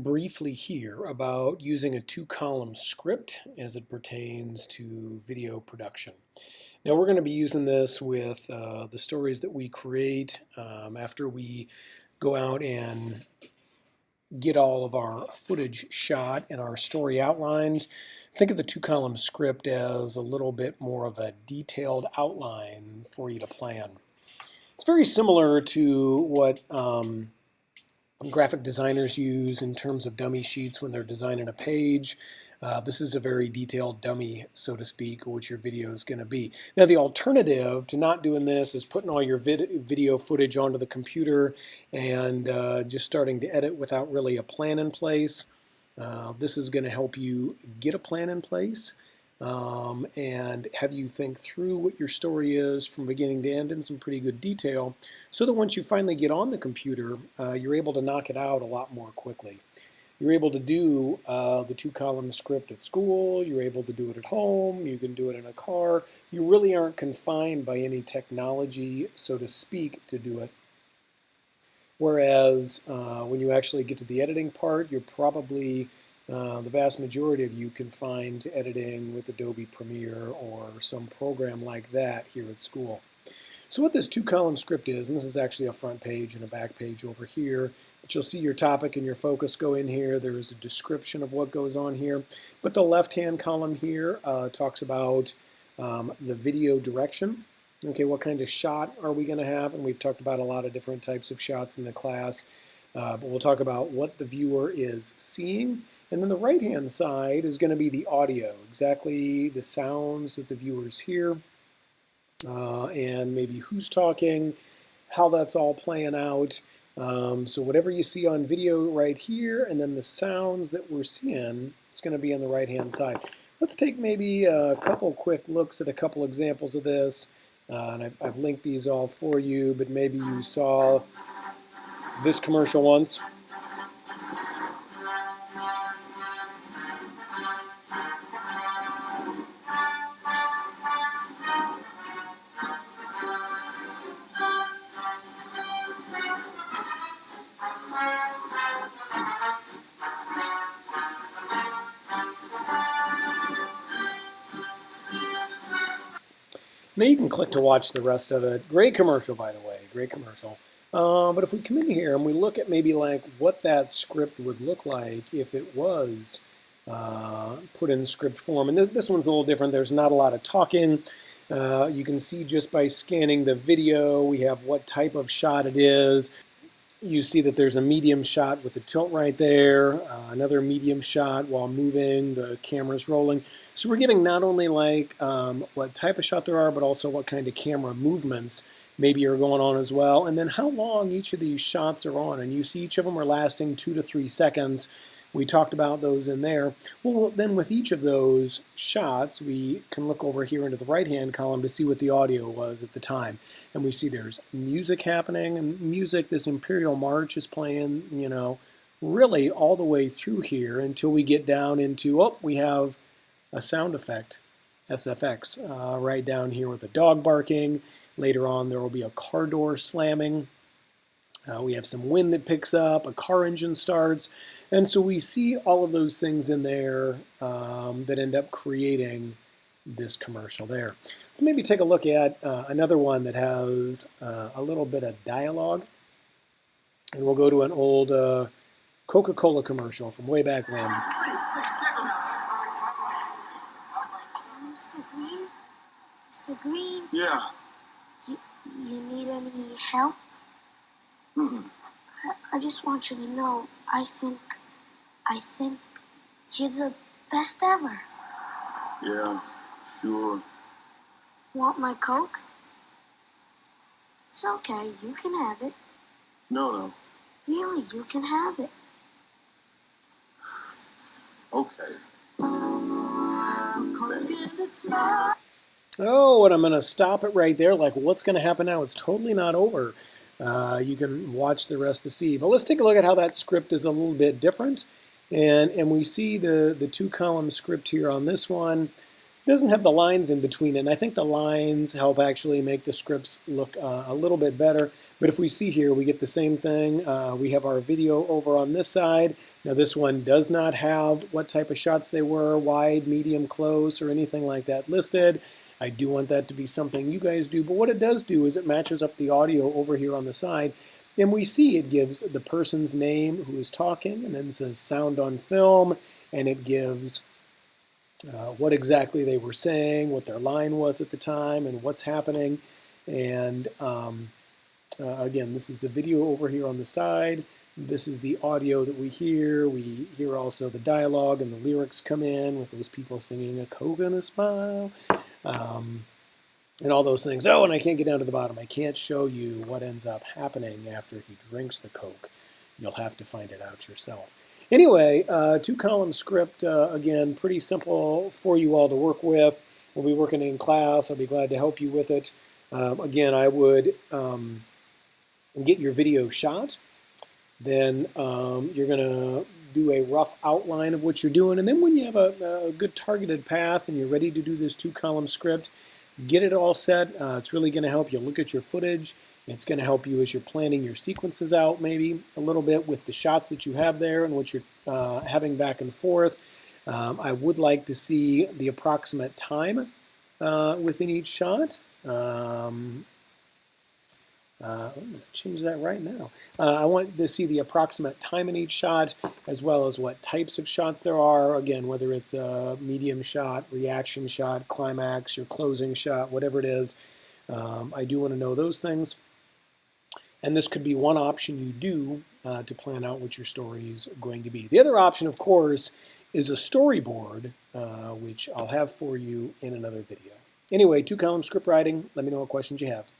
briefly here about using a two-column script as it pertains to video production. Now we're going to be using this with the stories that we create after we go out and get all of our footage shot and our story outlined. Think of the two-column script as a little bit more of a detailed outline for you to plan. It's very similar to what graphic designers use in terms of dummy sheets when they're designing a page. This is a very detailed dummy, so to speak, which your video is going to be. Now, the alternative to not doing this is putting all your video footage onto the computer and just starting to edit without really a plan in place. This is going to help you get a plan in place and have you think through what your story is from beginning to end in some pretty good detail, so that once you finally get on the computer, you're able to knock it out a lot more quickly. You're able to do the two-column script at school, you're able to do it at home, you can do it in a car. You really aren't confined by any technology, so to speak, to do it. Whereas when you actually get to the editing part, you're probably the vast majority of you confined to editing with Adobe Premiere or some program like that here at school. So what this two-column script is, and this is actually a front page and a back page over here, but you'll see your topic and your focus go in here. There's a description of what goes on here. But the left-hand column here talks about the video direction. Okay, what kind of shot are we going to have? And we've talked about a lot of different types of shots in the class. But we'll talk about what the viewer is seeing. And then the right-hand side is going to be the audio, exactly the sounds that the viewers hear, and maybe who's talking, how that's all playing out. So whatever you see on video right here, and then the sounds that we're seeing, it's going to be on the right-hand side. Let's take maybe a couple quick looks at a couple examples of this. And I've linked these all for you, but maybe you saw this commercial once. Now you can click to watch the rest of it. Great commercial, by the way, great commercial. But if we come in here and we look at maybe like what that script would look like if it was put in script form, and this one's a little different. There's not a lot of talking. You can see just by scanning the video, we have what type of shot it is. You see that there's a medium shot with the tilt right there, another medium shot while moving, the camera's rolling. So we're giving not only like what type of shot there are, but also what kind of camera movements maybe are going on as well, and then how long each of these shots are on. And you see each of them are lasting 2 to 3 seconds. We talked about those in there. Well, then with each of those shots, we can look over here into the right-hand column to see what the audio was at the time. And we see there's music happening, and music, this Imperial March is playing, you know, really all the way through here until we get down into, oh, we have a sound effect, SFX, right down here with a dog barking. Later on, there will be a car door slamming. We have some wind that picks up, a car engine starts, and so we see all of those things in there that end up creating this commercial there. Let's maybe take a look at another one that has a little bit of dialogue, and we'll go to an old Coca-Cola commercial from way back when. Mr. Green? Mr. Green? Yeah. You need any help? Mm-hmm. I just want you to know, I think you're the best ever. Yeah, sure. Want my Coke? It's okay, you can have it. No. Really, you can have it. Okay. Oh, and I'm going to stop it right there. Like, what's going to happen now? It's totally not over. You can watch the rest to see. But let's take a look at how that script is a little bit different. And we see the two-column script here on this one. doesn't have the lines in between it, and I think the lines help actually make the scripts look a little bit better. But if we see here, we get the same thing. We have our video over on this side. Now this one does not have what type of shots they were, wide, medium, close, or anything like that listed. I do want that to be something you guys do, but what it does do is it matches up the audio over here on the side, and we see it gives the person's name who is talking, and then says sound on film, and it gives what exactly they were saying, what their line was at the time, and what's happening. And again, this is the video over here on the side. This is the audio that we hear. We hear also the dialogue and the lyrics come in with those people singing a Coke and a smile, and all those things. Oh, and I can't get down to the bottom. I can't show you what ends up happening after he drinks the Coke. You'll have to find it out yourself. Anyway, two-column script, again, pretty simple for you all to work with. We'll be working in class. I'll be glad to help you with it. Again, I would get your video shot. Then you're going to do a rough outline of what you're doing. And then when you have a good targeted path and you're ready to do this two-column script, get it all set. It's really going to help you look at your footage. It's going to help you as you're planning your sequences out maybe a little bit with the shots that you have there and what you're having back and forth. I would like to see the approximate time within each shot. I'm going to change that right now. I want to see the approximate time in each shot, as well as what types of shots there are. Again, whether it's a medium shot, reaction shot, climax, your closing shot, whatever it is. I do want to know those things. And this could be one option you do to plan out what your story is going to be. The other option, of course, is a storyboard, which I'll have for you in another video. Anyway, two-column script writing. Let me know what questions you have.